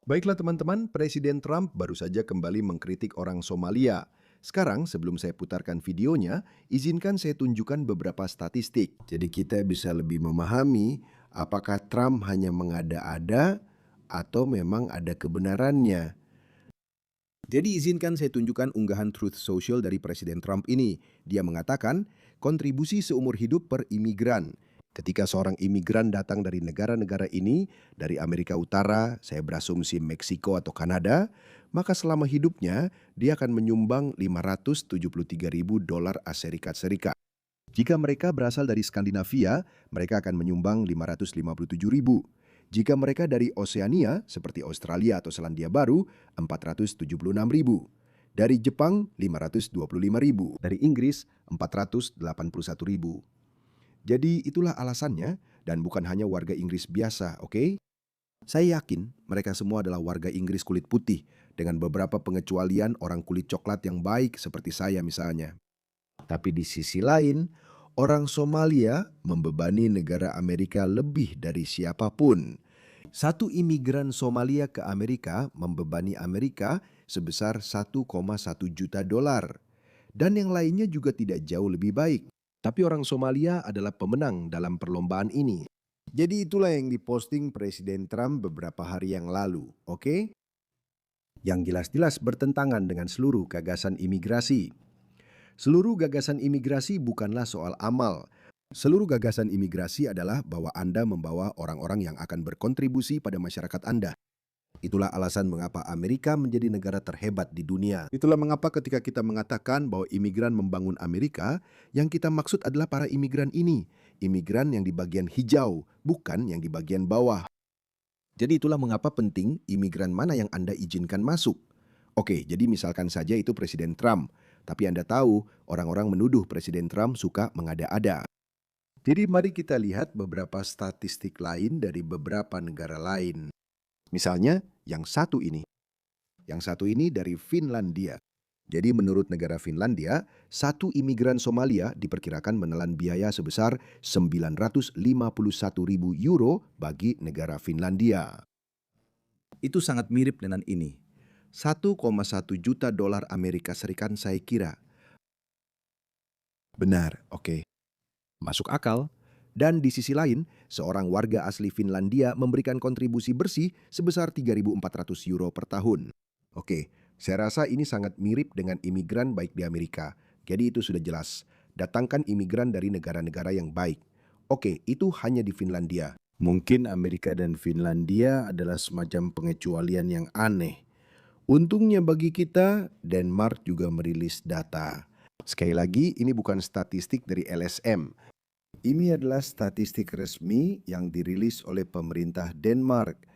Baiklah teman-teman, Presiden Trump baru saja kembali mengkritik orang Somalia. Sekarang, sebelum saya putarkan videonya, izinkan saya tunjukkan beberapa statistik. Jadi kita bisa lebih memahami apakah Trump hanya mengada-ada atau memang ada kebenarannya. Jadi izinkan saya tunjukkan unggahan Truth Social dari Presiden Trump ini. Dia mengatakan, kontribusi seumur hidup per imigran. Ketika seorang imigran datang dari negara-negara ini, dari Amerika Utara, saya berasumsi Meksiko atau Kanada, maka selama hidupnya dia akan menyumbang 573 ribu dolar Amerika Serikat. Jika mereka berasal dari Skandinavia, mereka akan menyumbang 557 ribu. Jika mereka dari Oseania, seperti Australia atau Selandia Baru, 476 ribu. Dari Jepang, 525 ribu. Dari Inggris, 481 ribu. Jadi itulah alasannya, dan bukan hanya warga Inggris biasa, oke? Saya yakin mereka semua adalah warga Inggris kulit putih, dengan beberapa pengecualian orang kulit coklat yang baik seperti saya misalnya. Tapi di sisi lain, orang Somalia membebani negara Amerika lebih dari siapapun. Satu imigran Somalia ke Amerika membebani Amerika sebesar 1,1 juta dolar. Dan yang lainnya juga tidak jauh lebih baik. Tapi orang Somalia adalah pemenang dalam perlombaan ini. Jadi itulah yang diposting Presiden Trump beberapa hari yang lalu, oke? Yang jelas-jelas bertentangan dengan seluruh gagasan imigrasi. Seluruh gagasan imigrasi bukanlah soal amal. Seluruh gagasan imigrasi adalah bahwa Anda membawa orang-orang yang akan berkontribusi pada masyarakat Anda. Itulah alasan mengapa Amerika menjadi negara terhebat di dunia. Itulah mengapa ketika kita mengatakan bahwa imigran membangun Amerika, yang kita maksud adalah para imigran ini. Imigran yang di bagian hijau, bukan yang di bagian bawah. Jadi itulah mengapa penting imigran mana yang Anda izinkan masuk. Oke, jadi misalkan saja itu Presiden Trump. Tapi Anda tahu, orang-orang menuduh Presiden Trump suka mengada-ada. Jadi mari kita lihat beberapa statistik lain dari beberapa negara lain. Misalnya, yang satu ini. Yang satu ini dari Finlandia. Jadi menurut negara Finlandia, satu imigran Somalia diperkirakan menelan biaya sebesar 951 ribu euro bagi negara Finlandia. Itu sangat mirip dengan ini. 1,1 juta dolar Amerika Serikat saya kira. Benar, oke. Masuk akal. Dan di sisi lain, seorang warga asli Finlandia memberikan kontribusi bersih sebesar 3.400 euro per tahun. Oke, saya rasa ini sangat mirip dengan imigran baik di Amerika. Jadi itu sudah jelas. Datangkan imigran dari negara-negara yang baik. Oke, itu hanya di Finlandia. Mungkin Amerika dan Finlandia adalah semacam pengecualian yang aneh. Untungnya bagi kita, Denmark juga merilis data. Sekali lagi, ini bukan statistik dari LSM. Ini adalah statistik resmi yang dirilis oleh pemerintah Denmark.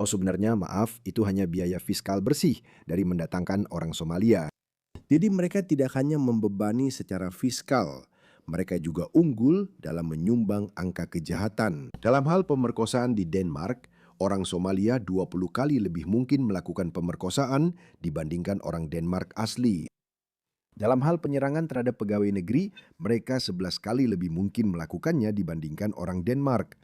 Oh sebenarnya maaf, itu hanya biaya fiskal bersih dari mendatangkan orang Somalia. Jadi mereka tidak hanya membebani secara fiskal, mereka juga unggul dalam menyumbang angka kejahatan. Dalam hal pemerkosaan di Denmark, orang Somalia 20 kali lebih mungkin melakukan pemerkosaan dibandingkan orang Denmark asli. Dalam hal penyerangan terhadap pegawai negeri, mereka 11 kali lebih mungkin melakukannya dibandingkan orang Denmark.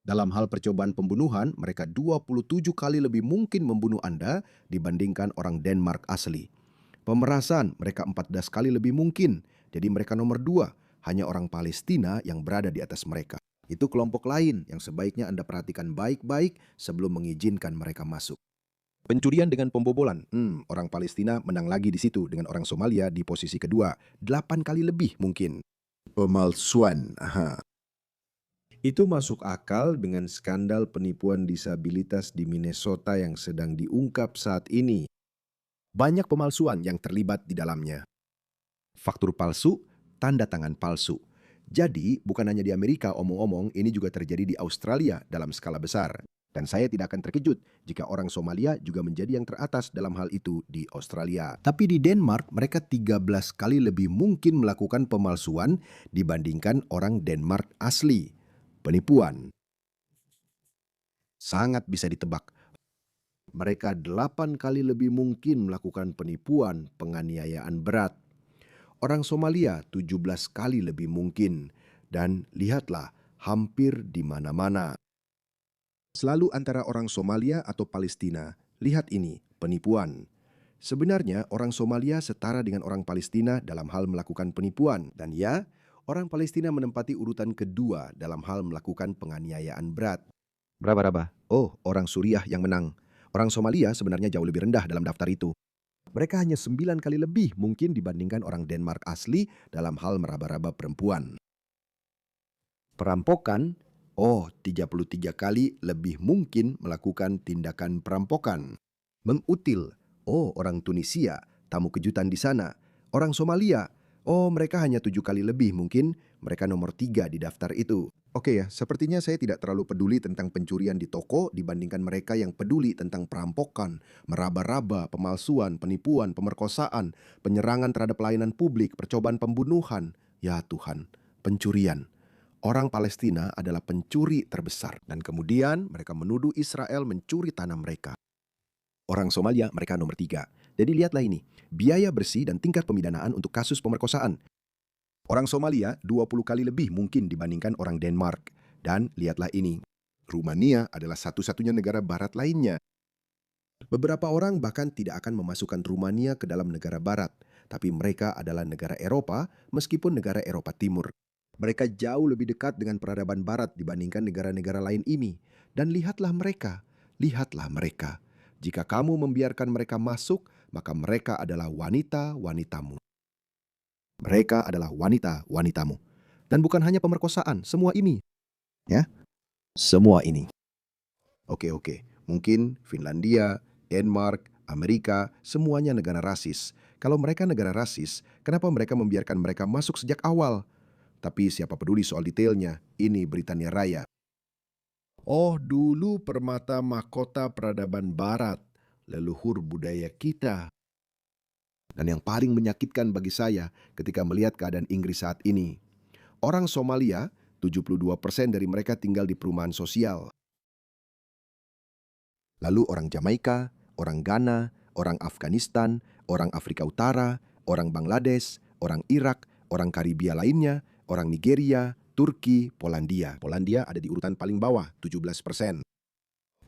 Dalam hal percobaan pembunuhan, mereka 27 kali lebih mungkin membunuh Anda dibandingkan orang Denmark asli. Pemerasan, mereka 14 kali lebih mungkin, jadi mereka nomor 2, hanya orang Palestina yang berada di atas mereka. Itu kelompok lain yang sebaiknya Anda perhatikan baik-baik sebelum mengizinkan mereka masuk. Pencurian dengan pembobolan. Orang Palestina menang lagi di situ dengan orang Somalia di posisi kedua. 8 kali lebih mungkin. Pemalsuan. Itu masuk akal dengan skandal penipuan disabilitas di Minnesota yang sedang diungkap saat ini. Banyak pemalsuan yang terlibat di dalamnya. Faktur palsu, tanda tangan palsu. Jadi, bukan hanya di Amerika omong-omong, ini juga terjadi di Australia dalam skala besar. Dan saya tidak akan terkejut jika orang Somalia juga menjadi yang teratas dalam hal itu di Australia. Tapi di Denmark, mereka 13 kali lebih mungkin melakukan pemalsuan dibandingkan orang Denmark asli. Penipuan. Sangat bisa ditebak. Mereka 8 kali lebih mungkin melakukan penipuan, penganiayaan berat. Orang Somalia 17 kali lebih mungkin. Dan lihatlah, hampir di mana-mana. Selalu antara orang Somalia atau Palestina. Lihat ini, penipuan. Sebenarnya orang Somalia setara dengan orang Palestina dalam hal melakukan penipuan. Dan ya, orang Palestina menempati urutan kedua dalam hal melakukan penganiayaan berat. Berapa? Oh, orang Suriah yang menang. Orang Somalia sebenarnya jauh lebih rendah dalam daftar itu. Mereka hanya 9 kali lebih mungkin dibandingkan orang Denmark asli dalam hal meraba-raba perempuan. Perampokan, oh 33 kali lebih mungkin melakukan tindakan perampokan. Mengutil, oh orang Tunisia, tamu kejutan di sana. Orang Somalia, oh mereka hanya 7 kali lebih mungkin, mereka nomor 3 di daftar itu. Oke ya, sepertinya saya tidak terlalu peduli tentang pencurian di toko dibandingkan mereka yang peduli tentang perampokan, meraba-raba, pemalsuan, penipuan, pemerkosaan, penyerangan terhadap pelayanan publik, percobaan pembunuhan. Ya Tuhan, pencurian. Orang Palestina adalah pencuri terbesar dan kemudian mereka menuduh Israel mencuri tanah mereka. Orang Somalia mereka nomor 3. Jadi lihatlah ini, biaya bersih dan tingkat pemidanaan untuk kasus pemerkosaan. Orang Somalia 20 kali lebih mungkin dibandingkan orang Denmark. Dan lihatlah ini, Rumania adalah satu-satunya negara barat lainnya. Beberapa orang bahkan tidak akan memasukkan Rumania ke dalam negara barat, tapi mereka adalah negara Eropa meskipun negara Eropa Timur. Mereka jauh lebih dekat dengan peradaban barat dibandingkan negara-negara lain ini. Dan lihatlah mereka. Jika kamu membiarkan mereka masuk, maka mereka adalah wanita-wanitamu. Mereka adalah wanita-wanitamu. Dan bukan hanya pemerkosaan, semua ini. Ya, semua ini. Oke. Mungkin Finlandia, Denmark, Amerika, semuanya negara rasis. Kalau mereka negara rasis, kenapa mereka membiarkan mereka masuk sejak awal? Tapi siapa peduli soal detailnya, ini Britania Raya. Oh, dulu permata mahkota peradaban barat, leluhur budaya kita. Dan yang paling menyakitkan bagi saya ketika melihat keadaan Inggris saat ini. Orang Somalia, 72% dari mereka tinggal di perumahan sosial. Lalu orang Jamaika, orang Ghana, orang Afghanistan, orang Afrika Utara, orang Bangladesh, orang Irak, orang Karibia lainnya, orang Nigeria, Turki, Polandia. Polandia ada di urutan paling bawah, 17%.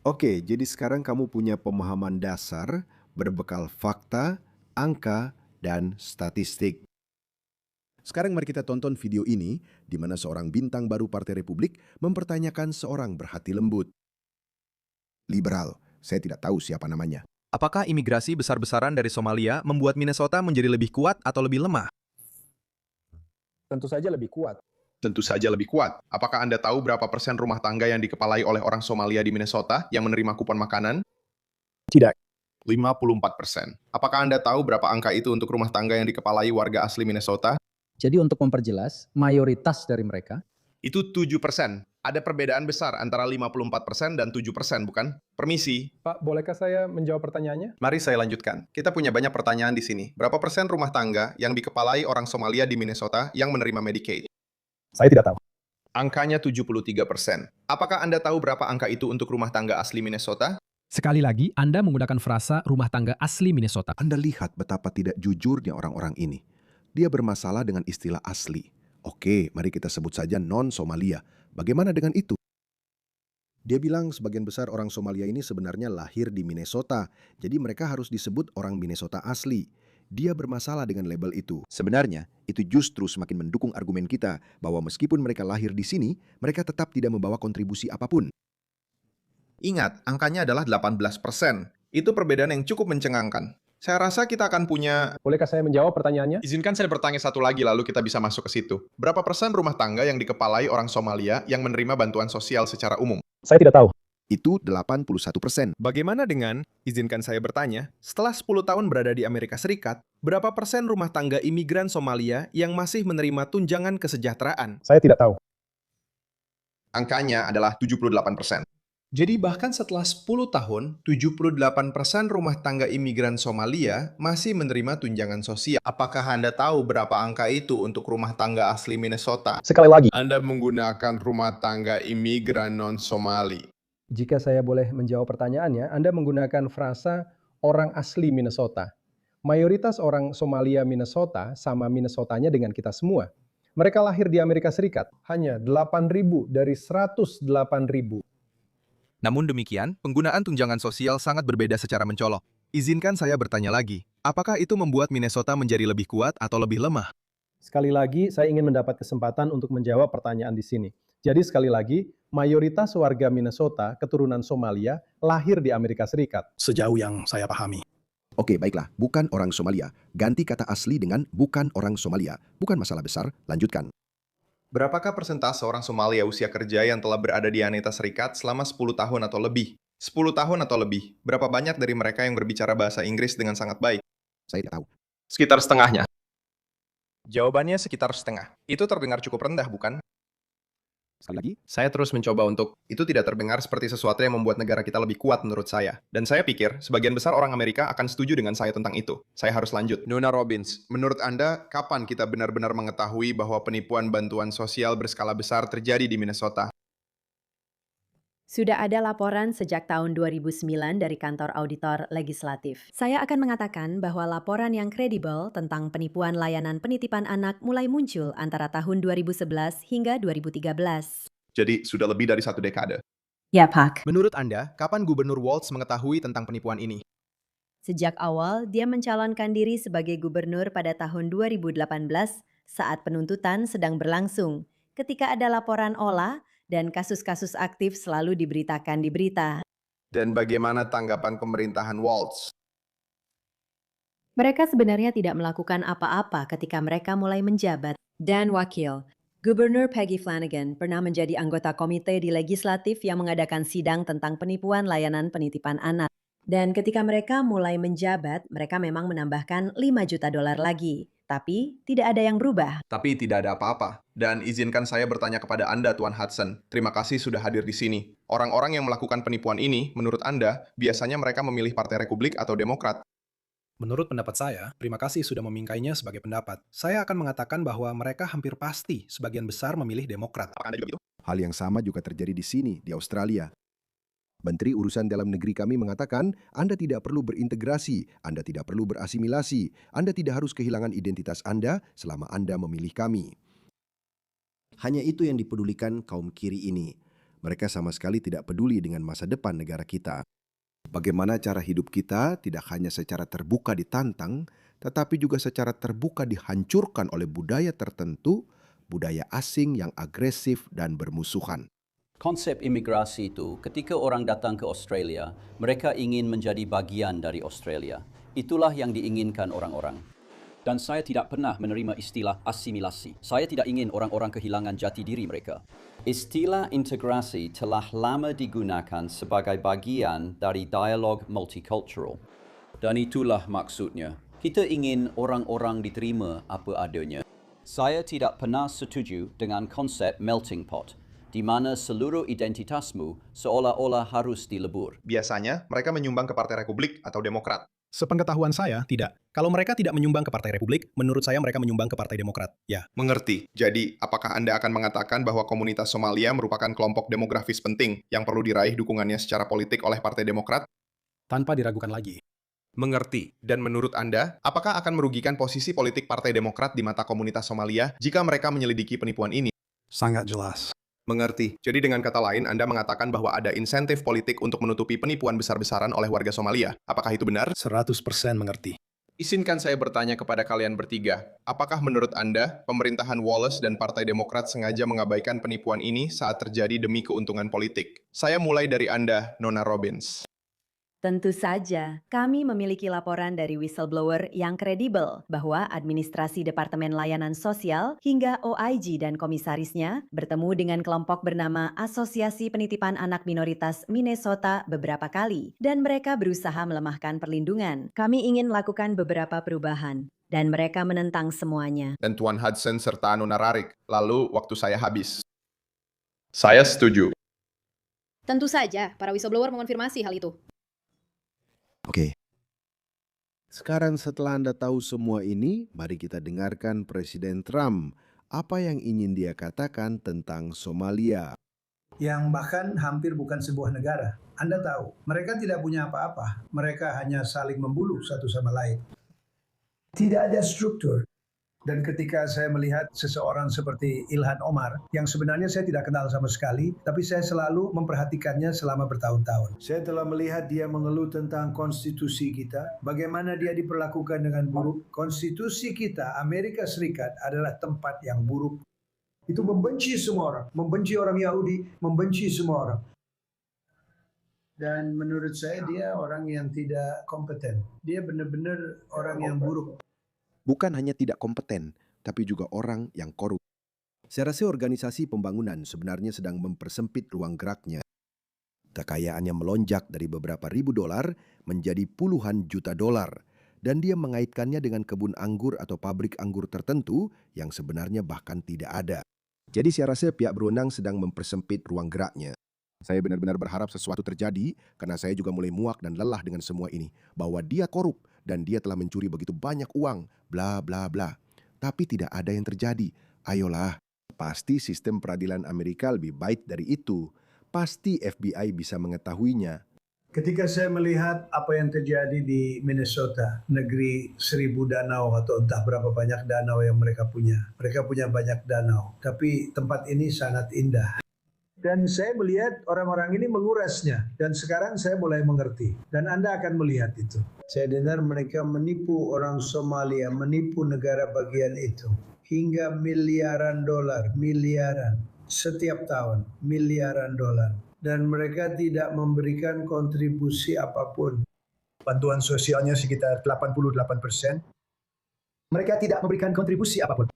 Oke, jadi sekarang kamu punya pemahaman dasar berbekal fakta, angka, dan statistik. Sekarang mari kita tonton video ini di mana seorang bintang baru Partai Republik mempertanyakan seorang berhati lembut. Liberal, saya tidak tahu siapa namanya. Apakah imigrasi besar-besaran dari Somalia membuat Minnesota menjadi lebih kuat atau lebih lemah? Tentu saja lebih kuat. Tentu saja lebih kuat. Apakah Anda tahu berapa persen rumah tangga yang dikepalai oleh orang Somalia di Minnesota yang menerima kupon makanan? Tidak. 54%. Apakah Anda tahu berapa angka itu untuk rumah tangga yang dikepalai warga asli Minnesota? Jadi untuk memperjelas, mayoritas dari mereka Itu 7%. Ada perbedaan besar antara 54% dan 7%, bukan? Permisi. Pak, bolehkah saya menjawab pertanyaannya? Mari saya lanjutkan. Kita punya banyak pertanyaan di sini. Berapa persen rumah tangga yang dikepalai orang Somalia di Minnesota yang menerima Medicaid? Saya tidak tahu. Angkanya 73%. Apakah Anda tahu berapa angka itu untuk rumah tangga asli Minnesota? Sekali lagi, Anda menggunakan frasa rumah tangga asli Minnesota. Anda lihat betapa tidak jujurnya orang-orang ini. Dia bermasalah dengan istilah asli. Oke, mari kita sebut saja non-Somalia. Bagaimana dengan itu? Dia bilang sebagian besar orang Somalia ini sebenarnya lahir di Minnesota, jadi mereka harus disebut orang Minnesota asli. Dia bermasalah dengan label itu. Sebenarnya, itu justru semakin mendukung argumen kita bahwa meskipun mereka lahir di sini, mereka tetap tidak membawa kontribusi apapun. Ingat, angkanya adalah 18%. Itu perbedaan yang cukup mencengangkan. Saya rasa kita akan punya... Bolehkah saya menjawab pertanyaannya? Izinkan saya bertanya satu lagi lalu kita bisa masuk ke situ. Berapa persen rumah tangga yang dikepalai orang Somalia yang menerima bantuan sosial secara umum? Saya tidak tahu. Itu 81%. Bagaimana dengan, izinkan saya bertanya, setelah 10 tahun berada di Amerika Serikat, berapa persen rumah tangga imigran Somalia yang masih menerima tunjangan kesejahteraan? Saya tidak tahu. Angkanya adalah 78%. Jadi bahkan setelah 10 tahun, 78% rumah tangga imigran Somalia masih menerima tunjangan sosial. Apakah Anda tahu berapa angka itu untuk rumah tangga asli Minnesota? Sekali lagi, Anda menggunakan rumah tangga imigran non-Somali. jika saya boleh menjawab pertanyaannya, Anda menggunakan frasa orang asli Minnesota. Mayoritas orang Somalia Minnesota sama Minnesotanya dengan kita semua. Mereka lahir di Amerika Serikat. Hanya 8.000 dari 108.000. Namun demikian, penggunaan tunjangan sosial sangat berbeda secara mencolok. Izinkan saya bertanya lagi, apakah itu membuat Minnesota menjadi lebih kuat atau lebih lemah? Sekali lagi, saya ingin mendapat kesempatan untuk menjawab pertanyaan di sini. Jadi sekali lagi, mayoritas warga Minnesota keturunan Somalia lahir di Amerika Serikat. Sejauh yang saya pahami. Oke, baiklah, bukan orang Somalia. Ganti kata asli dengan bukan orang Somalia. Bukan masalah besar, lanjutkan. Berapakah persentase orang Somalia usia kerja yang telah berada di Amerika Serikat selama 10 tahun atau lebih? 10 tahun atau lebih. Berapa banyak dari mereka yang berbicara bahasa Inggris dengan sangat baik? Saya tidak tahu. Sekitar setengahnya. Jawabannya sekitar setengah. Itu terdengar cukup rendah, bukan? Sekali lagi, Saya terus mencoba untuk, itu tidak terdengar seperti sesuatu yang membuat negara kita lebih kuat menurut saya. Dan saya pikir, sebagian besar orang Amerika akan setuju dengan saya tentang itu. Saya harus lanjut. Nona Robbins, menurut Anda, kapan kita benar-benar mengetahui bahwa penipuan bantuan sosial berskala besar terjadi di Minnesota? Sudah ada laporan sejak tahun 2009 dari kantor auditor legislatif. Saya akan mengatakan bahwa laporan yang kredibel tentang penipuan layanan penitipan anak mulai muncul antara tahun 2011 hingga 2013. Jadi, sudah lebih dari 1 dekade. Ya, Pak. Menurut Anda, kapan Gubernur Walz mengetahui tentang penipuan ini? Sejak awal, dia mencalonkan diri sebagai gubernur pada tahun 2018 saat penuntutan sedang berlangsung. Ketika ada laporan olah, dan kasus-kasus aktif selalu diberitakan di berita. Dan bagaimana tanggapan pemerintahan Walz? Mereka sebenarnya tidak melakukan apa-apa ketika mereka mulai menjabat. Dan wakil, Gubernur Peggy Flanagan pernah menjadi anggota komite di legislatif yang mengadakan sidang tentang penipuan layanan penitipan anak. Dan ketika mereka mulai menjabat, mereka memang menambahkan $5 juta lagi. Tapi tidak ada yang berubah. Tapi tidak ada apa-apa. Dan izinkan saya bertanya kepada Anda, Tuan Hudson. Terima kasih sudah hadir di sini. Orang-orang yang melakukan penipuan ini, menurut Anda, biasanya mereka memilih Partai Republik atau Demokrat? Menurut pendapat saya, terima kasih sudah memingkainya sebagai pendapat. Saya akan mengatakan bahwa mereka hampir pasti sebagian besar memilih Demokrat. Apakah Anda juga begitu? hal yang sama juga terjadi di sini, di Australia. Menteri Urusan Dalam Negeri kami mengatakan, Anda tidak perlu berintegrasi, Anda tidak perlu berasimilasi, Anda tidak harus kehilangan identitas Anda selama Anda memilih kami. Hanya itu yang dipedulikan kaum kiri ini. Mereka sama sekali tidak peduli dengan masa depan negara kita. Bagaimana cara hidup kita tidak hanya secara terbuka ditantang, tetapi juga secara terbuka dihancurkan oleh budaya tertentu, budaya asing yang agresif dan bermusuhan. Konsep imigrasi itu, ketika orang datang ke Australia, mereka ingin menjadi bagian dari Australia. Itulah yang diinginkan orang-orang. Dan saya tidak pernah menerima istilah asimilasi. Saya tidak ingin orang-orang kehilangan jati diri mereka. Istilah integrasi telah lama digunakan sebagai bagian dari dialog multicultural. Dan itulah maksudnya. Kita ingin orang-orang diterima apa adanya. Saya tidak pernah setuju dengan konsep melting pot, di mana seluruh identitasmu seolah-olah harus dilebur. Biasanya, mereka menyumbang ke Partai Republik atau Demokrat. Sepengetahuan saya, tidak. Kalau mereka tidak menyumbang ke Partai Republik, menurut saya mereka menyumbang ke Partai Demokrat. Ya. Mengerti. Jadi, apakah Anda akan mengatakan bahwa komunitas Somalia merupakan kelompok demografis penting yang perlu diraih dukungannya secara politik oleh Partai Demokrat? Tanpa diragukan lagi. Mengerti. Dan menurut Anda, apakah akan merugikan posisi politik Partai Demokrat di mata komunitas Somalia jika mereka menyelidiki penipuan ini? Sangat jelas. Mengerti. Jadi dengan kata lain, Anda mengatakan bahwa ada insentif politik untuk menutupi penipuan besar-besaran oleh warga Somalia. Apakah itu benar? 100% mengerti. Izinkan saya bertanya kepada kalian bertiga. Apakah menurut Anda, pemerintahan Wallace dan Partai Demokrat sengaja mengabaikan penipuan ini saat terjadi demi keuntungan politik? Saya mulai dari Anda, Nona Robbins. Tentu saja, kami memiliki laporan dari whistleblower yang kredibel bahwa administrasi Departemen Layanan Sosial hingga OIG dan komisarisnya bertemu dengan kelompok bernama Asosiasi Penitipan Anak Minoritas Minnesota beberapa kali dan mereka berusaha melemahkan perlindungan. Kami ingin melakukan beberapa perubahan dan mereka menentang semuanya. Dan Tuan Hudson serta Nona Rarik. Lalu waktu saya habis. Saya setuju. Tentu saja, para whistleblower mengonfirmasi hal itu. Oke. Sekarang setelah Anda tahu semua ini, mari kita dengarkan Presiden Trump. Apa yang ingin dia katakan tentang Somalia? Yang bahkan hampir bukan sebuah negara. Anda tahu, mereka tidak punya apa-apa. Mereka hanya saling membunuh satu sama lain. Tidak ada struktur. Dan ketika saya melihat seseorang seperti Ilhan Omar, yang sebenarnya saya tidak kenal sama sekali, tapi saya selalu memperhatikannya selama bertahun-tahun. Saya telah melihat dia mengeluh tentang konstitusi kita, bagaimana dia diperlakukan dengan buruk. Konstitusi kita, Amerika Serikat, adalah tempat yang buruk. Itu membenci semua orang, membenci orang Yahudi, membenci semua orang. Dan menurut saya dia orang yang tidak kompeten. Dia benar-benar orang yang buruk. Bukan hanya tidak kompeten, tapi juga orang yang korup. Saya rasa organisasi pembangunan sebenarnya sedang mempersempit ruang geraknya. Kekayaannya melonjak dari beberapa ribu dolar menjadi puluhan juta dolar. Dan dia mengaitkannya dengan kebun anggur atau pabrik anggur tertentu yang sebenarnya bahkan tidak ada. Jadi saya rasa pihak berwenang sedang mempersempit ruang geraknya. Saya benar-benar berharap sesuatu terjadi karena saya juga mulai muak dan lelah dengan semua ini. Bahwa dia korup dan dia telah mencuri begitu banyak uang, bla bla bla. Tapi tidak ada yang terjadi. Ayolah, pasti sistem peradilan Amerika lebih baik dari itu. Pasti FBI bisa mengetahuinya. Ketika saya melihat apa yang terjadi di Minnesota, negeri 1000 danau atau entah berapa banyak danau yang mereka punya. Mereka punya banyak danau, tapi tempat ini sangat indah. Dan saya melihat orang-orang ini mengurasnya. Dan sekarang saya mulai mengerti. Dan Anda akan melihat itu. Saya dengar mereka menipu orang Somalia, menipu negara bagian itu. Hingga miliaran dolar, miliaran. Setiap tahun, miliaran dolar. Dan mereka tidak memberikan kontribusi apapun. Bantuan sosialnya sekitar 88%. Mereka tidak memberikan kontribusi apapun.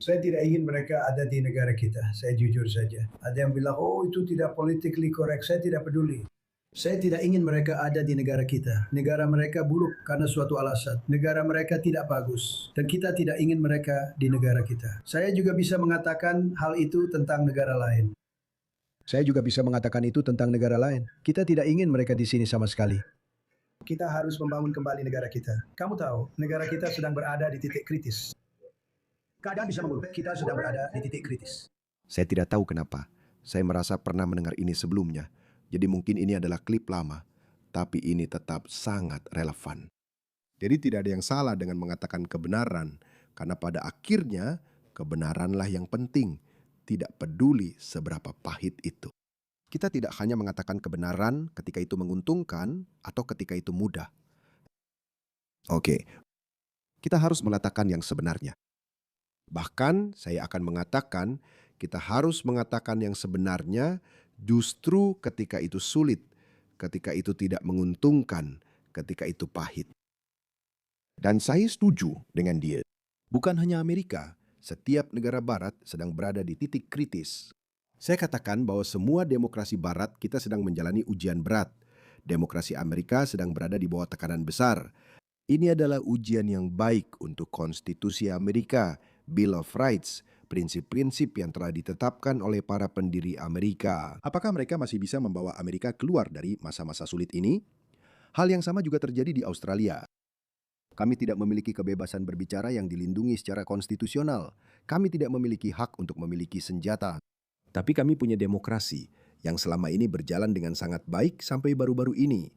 Saya tidak ingin mereka ada di negara kita, saya jujur saja. Ada yang bilang, oh itu tidak politically correct, saya tidak peduli. Saya tidak ingin mereka ada di negara kita. Negara mereka buruk karena suatu alasan. Negara mereka tidak bagus. Dan kita tidak ingin mereka di negara kita. Saya juga bisa mengatakan hal itu tentang negara lain. Saya juga bisa mengatakan itu tentang negara lain. Kita tidak ingin mereka di sini sama sekali. Kita harus membangun kembali negara kita. Kamu tahu, negara kita sedang berada di titik kritis. Keadaan bisa memburuk, kita sudah berada di titik kritis. Saya tidak tahu kenapa. Saya merasa pernah mendengar ini sebelumnya. Jadi mungkin ini adalah klip lama. Tapi ini tetap sangat relevan. Jadi tidak ada yang salah dengan mengatakan kebenaran. Karena pada akhirnya, kebenaranlah yang penting. Tidak peduli seberapa pahit itu. Kita tidak hanya mengatakan kebenaran ketika itu menguntungkan atau ketika itu mudah. Oke, kita harus mengatakan yang sebenarnya. Bahkan saya akan mengatakan kita harus mengatakan yang sebenarnya justru ketika itu sulit, ketika itu tidak menguntungkan, ketika itu pahit. Dan saya setuju dengan dia. Bukan hanya Amerika, setiap negara barat sedang berada di titik kritis. Saya katakan bahwa semua demokrasi barat kita sedang menjalani ujian berat. Demokrasi Amerika sedang berada di bawah tekanan besar. Ini adalah ujian yang baik untuk konstitusi Amerika, Bill of Rights, prinsip-prinsip yang telah ditetapkan oleh para pendiri Amerika. Apakah mereka masih bisa membawa Amerika keluar dari masa-masa sulit ini? Hal yang sama juga terjadi di Australia. Kami tidak memiliki kebebasan berbicara yang dilindungi secara konstitusional. Kami tidak memiliki hak untuk memiliki senjata. Tapi kami punya demokrasi yang selama ini berjalan dengan sangat baik sampai baru-baru ini.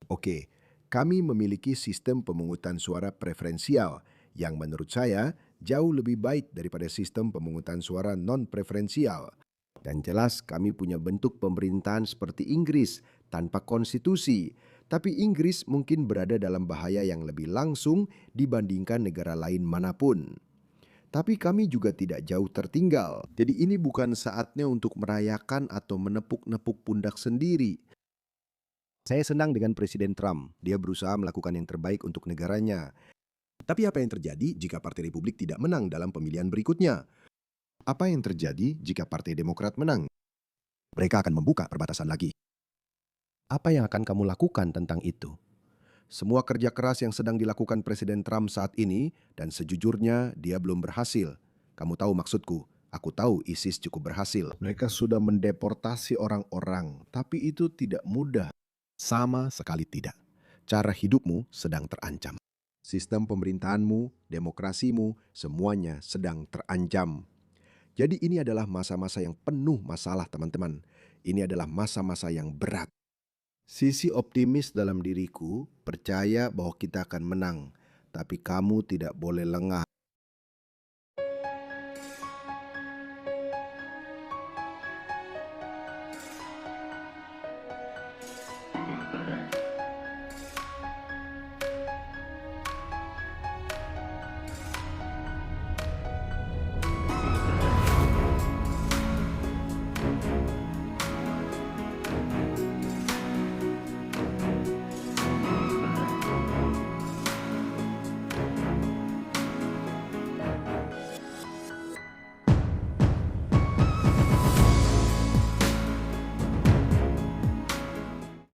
Oke, kami memiliki sistem pemungutan suara preferensial yang menurut saya jauh lebih baik daripada sistem pemungutan suara non-preferensial. Dan jelas kami punya bentuk pemerintahan seperti Inggris tanpa konstitusi. Tapi Inggris mungkin berada dalam bahaya yang lebih langsung dibandingkan negara lain manapun. Tapi kami juga tidak jauh tertinggal. Jadi ini bukan saatnya untuk merayakan atau menepuk-nepuk pundak sendiri. Saya senang dengan Presiden Trump. Dia berusaha melakukan yang terbaik untuk negaranya. Tapi apa yang terjadi jika Partai Republik tidak menang dalam pemilihan berikutnya? Apa yang terjadi jika Partai Demokrat menang? Mereka akan membuka perbatasan lagi. Apa yang akan kamu lakukan tentang itu? Semua kerja keras yang sedang dilakukan Presiden Trump saat ini, dan sejujurnya dia belum berhasil. Kamu tahu maksudku, aku tahu ISIS cukup berhasil. Mereka sudah mendeportasi orang-orang, tapi itu tidak mudah. Sama sekali tidak. Cara hidupmu sedang terancam. Sistem pemerintahanmu, demokrasimu, semuanya sedang terancam. Jadi ini adalah masa-masa yang penuh masalah, teman-teman. Ini adalah masa-masa yang berat. Sisi optimis dalam diriku percaya bahwa kita akan menang, tapi kamu tidak boleh lengah.